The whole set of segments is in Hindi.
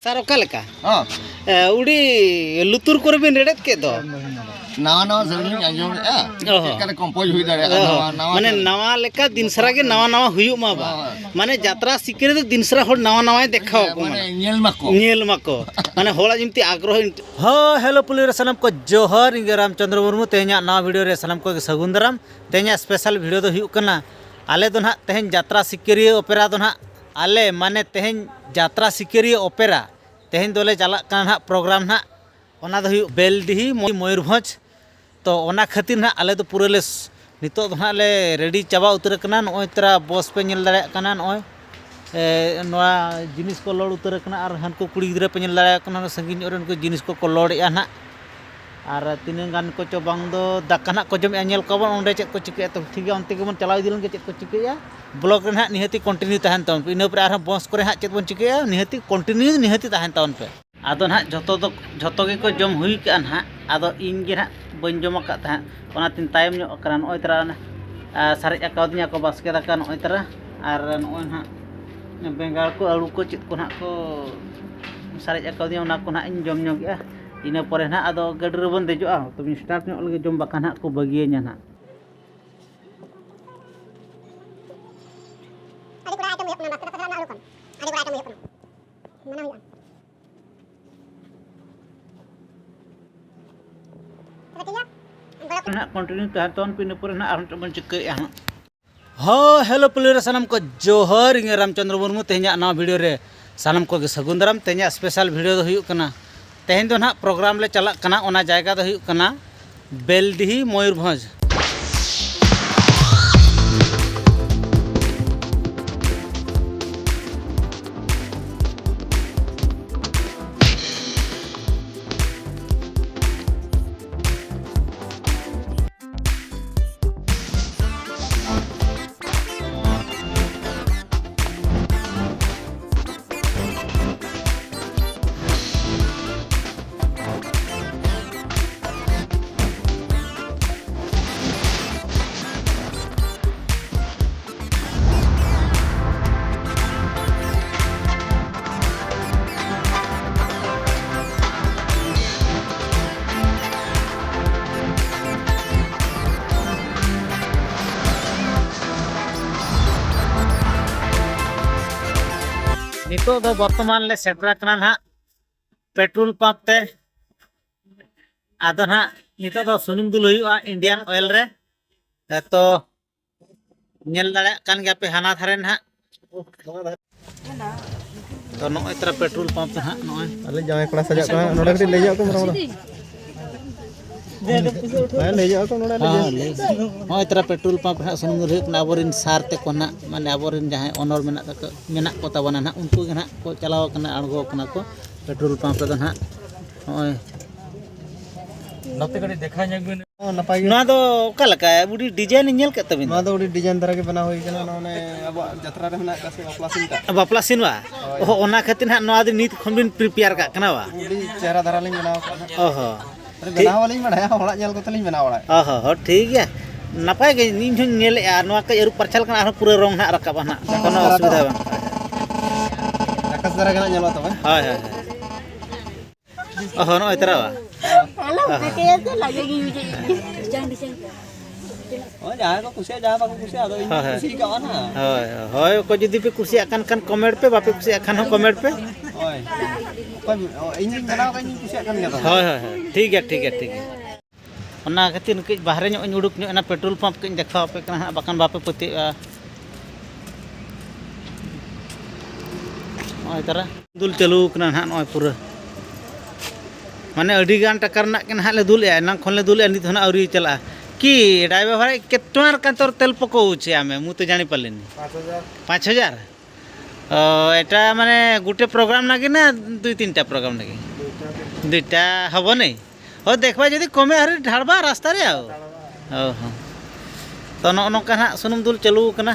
सर ओका उड़ी लुतुर को बिन रेडेत के दो नवा नवा सरिंग आंजोम चेकने कंपोज हुई दाड़े माने नवा लेका दिनसरा के नवा नवा हुयु मा बा माने यात्रा सिकरे तो दिनसरा होड़ नवा नवा देखाओ को माने नेल मको माने होड़ा जिमती आग्रह हो हेलो पुलिस सनम को जोहर इंगे रामचंद्र मुर्मू तेहना नवा वीडियो रे सनम को सगुंदराम तेहना स्पेशल वीडियो दो हुयु कना आले दो ना तेहन यात्रा सिकरिया ओपेरा दो ना आले माने तेहन यात्रा सिकरिया ओपेरा तेहन दोले चला ना प्रोग्राम ना ओना दो हुयु बेलडिही मयूरभंज तो ओना खातिर ना आले तो पूरे ले नितो दो ना ले रेडी चाबा उतर कना नय तरा बस पे नेल दाड़े कना नय नोआ जिनिस को लोड उतर कना और हनको कुड़ी गिद्रा पे नेल दाड़े कना संगिन ओरन को जिनिस को लोडेया ना और तीन गान को चो बांग दो दाका ना को जम नेल को बन ओंडे चेक को चिके तो ठीक है ओंते के बन चलाव दिलन के चेक को चिकेया ब्लॉग रे ना निहति कंटिन्यू तहन तन पे इना पर आर बस करे हा चेक बन चिकेया निहति कंटिन्यू निहति तहन तन पे आदो ना जतो के को जम हुई का ना आदो इन गे ना बन जम का था ओना तीन टाइम नो करा नय तरा सारे अकाउदिया को बास्के दाका नय तरा और नय ना बेंगाल को आलू को चित को ना को सारे अकाउदिया ओना को ना इन जम नो गया इना परे ना आदो गाड़ी रे बन देजोआ तो स्टार्ट नो लगे जम बाका ना को बगिया ना कंटिन्यू तहन पिन पर ना आर बन चिके हो हेलो पुलिस सनम को जोहर इंगे रामचंद्र मुर्मू तेहना ना वीडियो रे सनम को सगुंदराम तेहना स्पेशल वीडियो दो हुयु कना तेहन दो ना प्रोग्राम ले चला कना ओना जायगा दो हुयु कना बेलडिही मयूरभंज नितो दो वर्तमान ले सेटरा कना ना पेट्रोल पंप ते आदो ना नितो दो सुनुम दुल हुआ इंडियन ऑयल रे तो नेल दाड़े कान गया पे हाना थारे ना तो नय तरा पेट्रोल पंप ना नय अले जाय कोड़ा सजा का नोडे कटी ले जाओ को मोरा ले जाओ को नोडे नय तरा पेट्रोल पंप ना सुनुम दुल हुना आबोरिन सारते को ना माने आबोरिन जहां ओनर मेना को ताबना ना उनको ना को चलाव कना अड़गो कना को पेट्रोल पंप रे ना नय नते कड़ी देखा ᱧᱮᱜᱵᱤᱱ नपाई ना दो ओका लका बुडी डिजाइन नेल के तबिन ना दो उडी डिजाइन तरह के बना होई कना नने अब यात्रा रे हना का से बापला सिन वा ओना खातिर ना नवा दि नीत खन बिन प्रिपेयर का कना वा उडी चेहरा धरा लिन बनाव ओहो अरे बनाव वाली बढाया होड़ा नेल को तलिन बनाव वाला ओहो ठीक है नपाय के नीन झन नेल आ नवा के एरु परछाल कना आरो पूरा रंग ना रकाब ना कोनो असुविधा बा आकाश धरा के नेल तो हाय हाय ओहो नो इतरा वा हेलो के तो लगेगी डिजाइन ओ जहां को कुछ जहां को कुछ आदो खुशी का ना होय होय को जदी पे खुशी अकन कन कमेंट पे बापे खुशी अकन हो कमेंट पे ओय इन बनाव का इन कुछ अकन गया होय होय ठीक है ओना खातिर के बाहरे नो उडुक नो ना पेट्रोल पंप के देखाव पे कना बकन बापे पति ओय तरा दुल चलू कना ना नय पूरा माने अडी गान टकर ना के ना ले दुल ए ना खन ले दुल ए नित हना औरी चला की ड्राइवर भाई केतनार कांतर तेल पको उछे आमे मु तो जानि पलेनी 5000 एटा माने गुटे प्रोग्राम नागी ना दुई तीनटा प्रोग्राम नागी दुईटा हबो नै हो देखबा जदी कमे हरे ढाड़बा रास्ता रे ओहो तो नो का ना सुनुम दुल चलू कना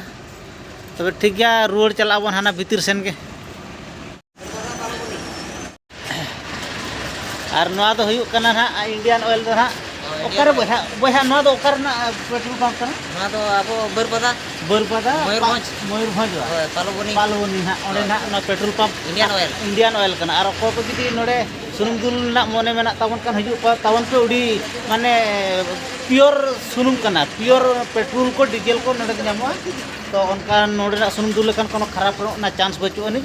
तबे ठीक गया रोड चला बन हाना भीतर सेन के और नवा दो हुयु कना ना इंडियन ऑयल दो ना ओकर बहा बहा नवा दो ओकर ना पेट्रोल पंप कना ना तो अब बरपदा बरपादा मयूरभंज। मयूरभंज पालोबनी पालवनी ना ओने ना ना पेट्रोल पंप इंडियन ऑयल कना और को जुदी नोडे सुनुम दुल ना मोने मेना तावन कान हजू तावन पे उडी माने प्योर सुनुम कना प्योर पेट्रोल को डीजल को नोडे ᱧᱟᱢᱚᱜᱼᱟ तो उनका नोडे ना सुनुम दुल लेखान कोनो खराब ना चांस बचुआ नि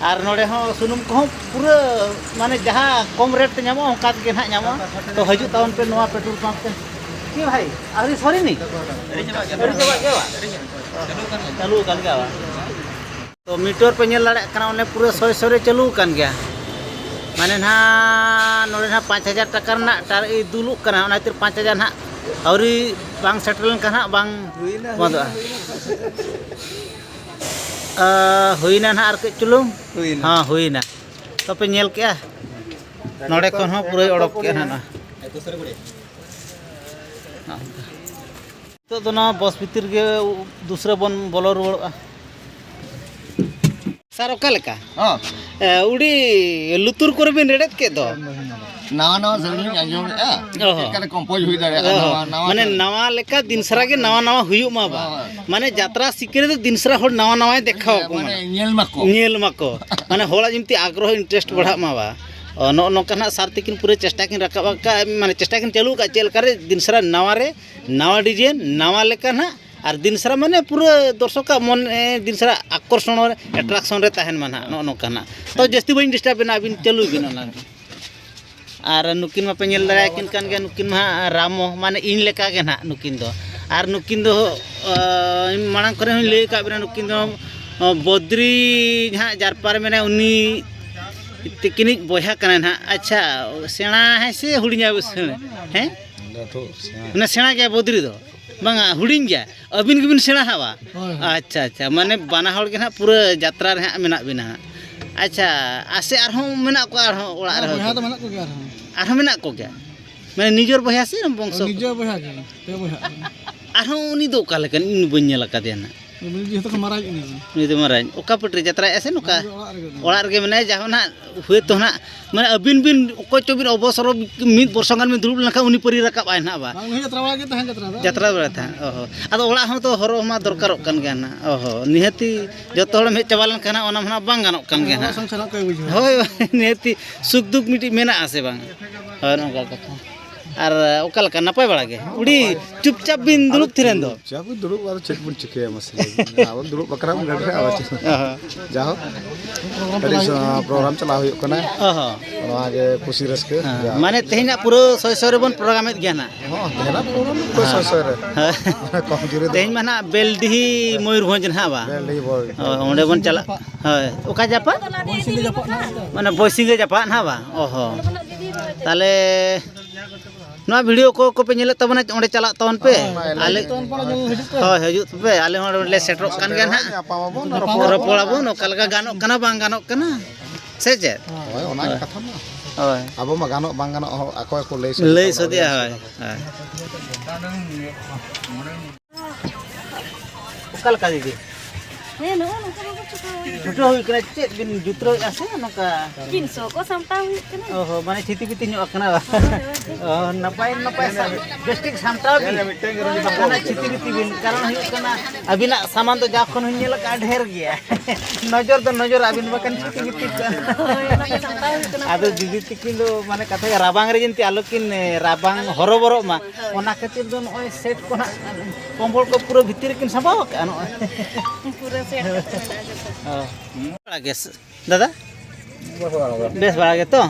और नोडे हो सुनुम को पूरा माने जहां कम रेट ते ᱧᱟᱢᱚᱜᱼᱟ onka के ना ᱧᱟᱢᱚᱜᱼᱟ तो हजू तावन पे नोवा पेट्रोल पंप पे की भाई अरे सॉरी नहीं चालू kan gak तो मीटर पे ñel दाड़े कना ओने पूरा 100 चालू kan गया माने ना नोडे ना 5000 टाका ना टार दुलु कना ओना तिर 5000 ना औरी बांग सेटल कना बांग बंदो हुईना ना आर के चुलुम हां हुईना तो पे ñel के नोडे कोन हो पूरा ओडक के ना तो दोना बस भीतर के दूसरे बन बोलो रुआ सर ओका लेका हां उडी लुतुर करे बिन रेडत के दो नवा नवा जरूरी आंजो एकाले कंपोज हुई दाड़े नवा माने नवा लेका दिनसरा के नवा नवा हुयु मा बा माने यात्रा सिकरे तो दिनसरा होड़ नवा नवा देखाव को माने नेल मको माने होड़ा जिमती आग्रह इंटरेस्ट बढ़ा मा बा नो नोकना सारती किन पूरे चेष्टा किन रखा माने चेष्टा किन चालू का चेल करे दिनसरा नवा रे नवा डिजाइन नवा लेका ना और दिनसरा माने पूरा दर्शक का मन दिनसरा आकर्षण एट्रैक्शन रे तहन माना नो नोकना तो जस्ती बइन डिस्टर्ब ना बिन चालू बिन ना और नुकिन मा पे ñel दाड़ा किन कान गे नुकिन मा रामो माने इन लेका गे ना नुकिन दो और नुकिन दो मांग करे ले का बिना नुकिन दो बद्री जहां जारपार मेने उनी तिकिनी बोया कना ना अच्छा सेना है से हुडिया हैं ना सेना क्या बद्री दो बांगा हुडिंग गया अबिन गिबिन सेना हवा अच्छा अच्छा माने बाना हड़ के ना पूरा यात्रा रे मेना बिना अच्छा आसे आरहों मेना को आरहों ओड़ा रे बोया तो मेना को गया आरहों मेना को गया माने निजोर बोया से बंशो निजो बोया के पे बोया आरहों उनी दो का लेकन इन बन ñel का देना जेहतो को माराज इनी उनी तो माराज ओका पटरी यात्रा ऐसे नुका ओड़ा रे माने जहां ना हुए तो ना माने अबिन बिन को चोबिन अवसर मिद वर्षगान में दुरुब लखा उनी परी रकाब आय ना बा यात्रा वाला के तहन यात्रा बड़ा था ओहो आदो ओड़ा हम तो हरो मा दरकार कन गया ना ओहो निहती जतो हड़ में चबालन कना ओना मना बांग गानो कन गया ना संसार को बुझो होय निहती सुख दुख मिटी मेना आसे बांग और नका कथा और ओका लका नपाय बड़ा गे उडी चुपचाप बिन दुरुब थिरेन दो जब दुरुब वाला चेक बुन चिके मसले अब दुरुब बकरा में गड़ रहा जाओ कड़ी प्रोग्राम चला हुई कना ओहो आगे खुशी रसके माने तेहिना पूरा 100 रे बन प्रोग्राम गया ना हां तेरा प्रोग्राम को ससर कम जुरे तेहिन माना बेलडीही मयूरभंज ना बा ले बोल ओंडे बन चला होय ओका जापा माने बसिंगे जापा ना बा ओहो ताले ना वीडियो को पे ñelet तबना ओंडे चला तवन पे आले होय हजू पे आले ओंडे सेटरो कान गया ना रोपड़ा बन ओका लगा गानो कना बांग गानो कना से जे होय ओना कथा ना होय अब मा गानो बांग गानो आको को लई सदिया होय ओका लका दीदी नो नो को चुका छुटो हुई कना चेत बिन जुत्रो आसे नका 300 को सामटा हुई कना ओहो माने छिति पिति ᱧᱚᱜ ᱠᱟᱱᱟ नपाय नपाय बेस्टिक सामटाव भी ना छिति पिति बिन कारण हुई कना अबिना सामान तो जाखन हुई ñel का ढेर गया नजर तो नजर अबिन बकन छिति पिति सामटा हुई कना आदो दीदी तिकिन दो माने कथा राबांग रे जंती आलोकिन राबांग हरोबरो मा ओना खातिर दो नय सेट को ना कंबल को पूरा भीतर किन सबाव का पूरा सेट आगे दादा बेस बड़ा गे तो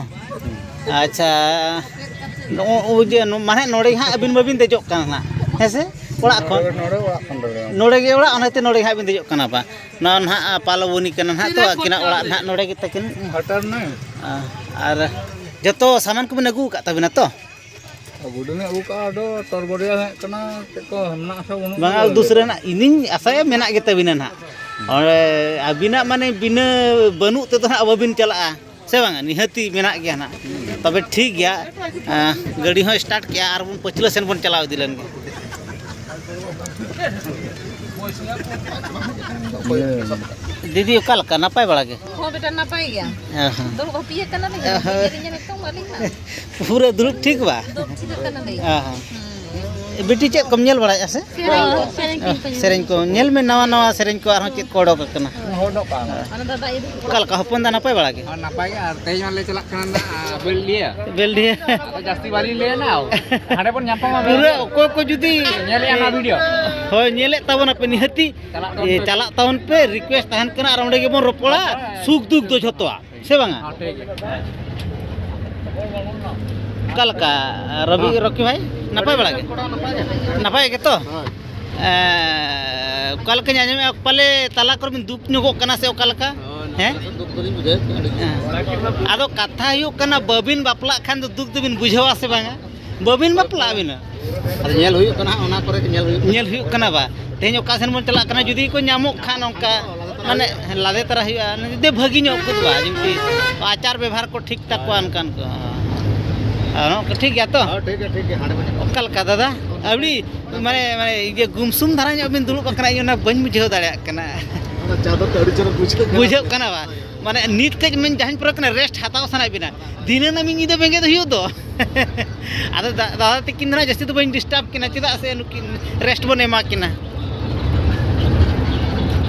अच्छा माने नोड़े हाँ अबिन बाबिन देजो ना हेसे ओड़ा खन नोड़े गे ओड़ा ओनाते नोड़े हाँ बिन देजो कना बा ना ना पालवनी कना ना तो किना ओड़ा ना नोड़े गे तकिन हटर ना और जतो सामान को बिन अगु का तबिना तो गुडने अबु का दो तरबरिया है कना को हमना सा बांगा दूसरे ना इनिंग आसाया मेना गे तबिना ना और अबिना माने बिना बनु ते तो ना अब बिन चला से बांगा निहती मेना गया ना तबे ठीक गया गाड़ी हो स्टार्ट किया और बन पछले सेन बन चलाव दिलन दीदी ओका लका नपाय बड़ा गे हो बेटा ना पाई गया दो को पिए कना नहीं ये तो वाली पूरा दुरुप ठीक बा दो ठीक कना नहीं बेटी चेक कम नेल बड़ाया से सेरेंज को नेल में नवा नवा सेरेंज को आरो चेक को ओडोक कना कल का हपन दा नपाय बड़ा के नापाय गे आर तेज माले चला कना बेलडिया बेलडी जास्ती वाली ले ना हाडे पण ᱧᱟᱯᱟᱢᱟ पूरा को जुदी ᱧᱮᱞ ᱮᱜᱼᱟ वीडियो होय नेले तावन पे निहती चला तावन पे रिक्वेस्ट तहन कना आर ओंडे गेबोन रोपड़ा सुख दुख दो झतवा से बांगा कल का रवि रॉकी भाई नपाय बड़ा के नपाय के तो कल के आंजम पाले तला कर बिन दुख नुगो कना से कल का हैं आदो कथा हुयो कना बबिन बापला खान दो दुख दबिन बुझावा से बांगा बबिन बापला बिन नेल हुई कना ओना करे नेल हुयो कना बा तेज ओका सेन मन चला कना जुदी को ᱧᱟᱢᱚᱜ खान ओंका माने लादे तरह हुआ दे भगी ᱧᱚᱜ को बा जिमती आचार व्यवहार को ठीक तक अनकान को ठीक गया तो ठीक है हाडे बजे कल का दादा अबड़ी माने माने ये गुमसुम धरा ᱧᱚᱜ बिन दुलुब कना इना बन बुझाव दाड़े कना चादर तो अड़ी चलो पूछ के बुझाव कना बा माने नीट के मन जहां पर कना रेस्ट हताव सना बिना दिने ना मिनी दे बेंगे दो दो आदा दादा तकिन ना जस्ती तो बन डिस्टर्ब किना चिदा से नुकिन रेस्ट बने मा किना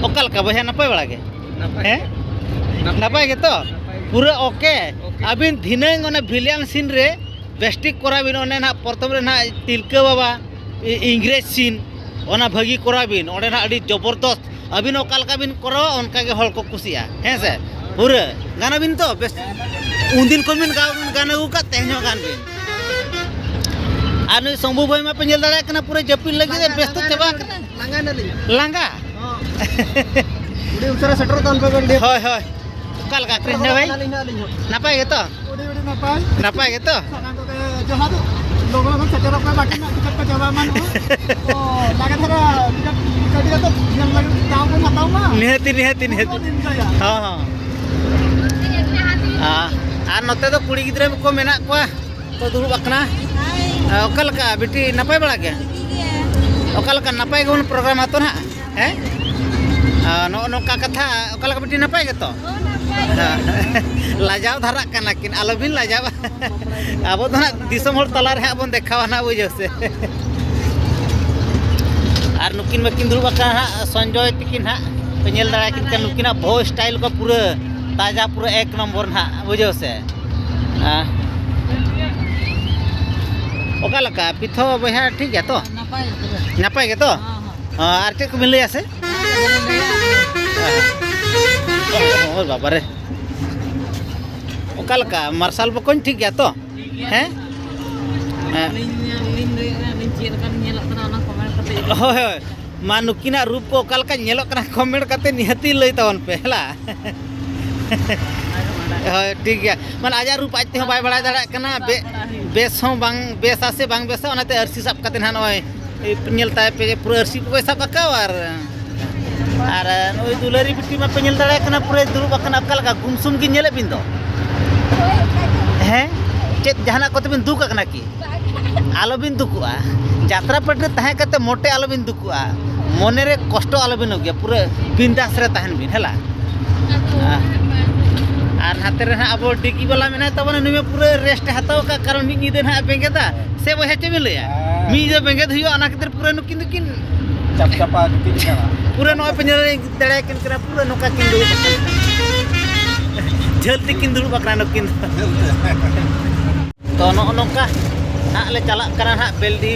ओकल का बहे नपाय बड़ा के हैं नपाय के तो पूरा ओके अबिन धिनंग ओने विलियम सीन रे बेस्टिक कराबिन ओने ना प्रथम रे ना तिलका बाबा इंग्रेज सीन ओना भगी कराबिन ओने ना अड़ी जबरदस्त अबिन ओकल का बिन करो उनका के हल को कुसिया हैं से पूरा गाना बिन तो बेस उन दिन को बिन गाना उका तेहनो गान बिन आनु संभू भाई मा पेंजल दाड़ा कना पूरा जपिन लगी बेस तो चबा लांगा नली लांगा उडी उसरा सेटर तन पे बेल होय होय कल का कृष्ण भाई नपाय के तो उडी नपाय नपाय के तो जहां लोगों को सेटर पे बाकी ना टिकट का जवाब मान ओ लगा थरा टिकट तो जन लग दाव को बताओ ना निहती हां हां आर नते तो कुड़ी गिद्रे को मेना को तो दुरुब अकना ओकल का बेटी नपाय बड़ा के ओकल का नपाय के प्रोग्राम आतो ना हैं नो नोका कथा ओकल का बेटी नपाय के तो लाजाव धरा कना किन आलोबिन लाजाव अब तो ना दिसम होर तला रे बन देखावा ना बुझे से आर नुकिन मकिन दुरुब अकना संजय तकिन हा पेनेल दाड़ा किन का नुकिना भो स्टाइल को पूरा ताजा पूरा एक नंबर ना बुझे से ओका लका पिथो बहा ठीक है तो नपाय के तो आर चे को मिल लिया से ओ बाबा रे ओका लका मार्शल बकोन ठीक गया तो हैं होय होय मा नुकिना रूप को ओका लका नेलो कना कमेंट करते निहती लई तवन पे हला ठीक है मान आजा रूप आते हो बाय बड़ा दाड़ा कना बेस हो बांग बेस आसे बांग बेसा ओनाते अरसी सब कते ना नय पेनेल ताय पे पूरा अरसी को सब अकाव आर ओई दुलारी बिटी मा पेनेल दाड़ा कना पूरा दुरुब कना अकल का गुमसुम की नेले बिन दो हैं चेत जहाना को बिन दुक कना की आलो बिन दुकुआ यात्रा पटरे तहे कते मोटे आलो बिन दुकुआ मने रे कष्ट आलो बिन हो गया पूरा बिंदास रे तहन बिन हला और हाथे रे अब डिगी वाला मेना तब नुमे पूरा रेस्ट हताव का कारण मी निदे ना बेंगेदा से बहे चे मिले मी जे बेंगेद हुयो अना खातिर पूरा नुकिन दुकिन चपचपा किन पूरा नो पेंजर दड़े किन करा पूरा नोका किन दु जल्दी किन दुरु बकरा नुकिन तो नो नोका ना ले चला करा ना बेलडी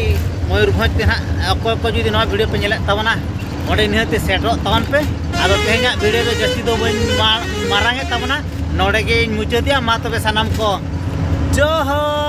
मयूरभंज ते ना अकोय को जुदी नो वीडियो पे नेले तबना ओडे निहते सेटरो तवन पे आदो तेहना वीडियो दो जस्ती दो बन मारांगे तबना नोडे के मुचादिया मा तबे सनाम को जोहर।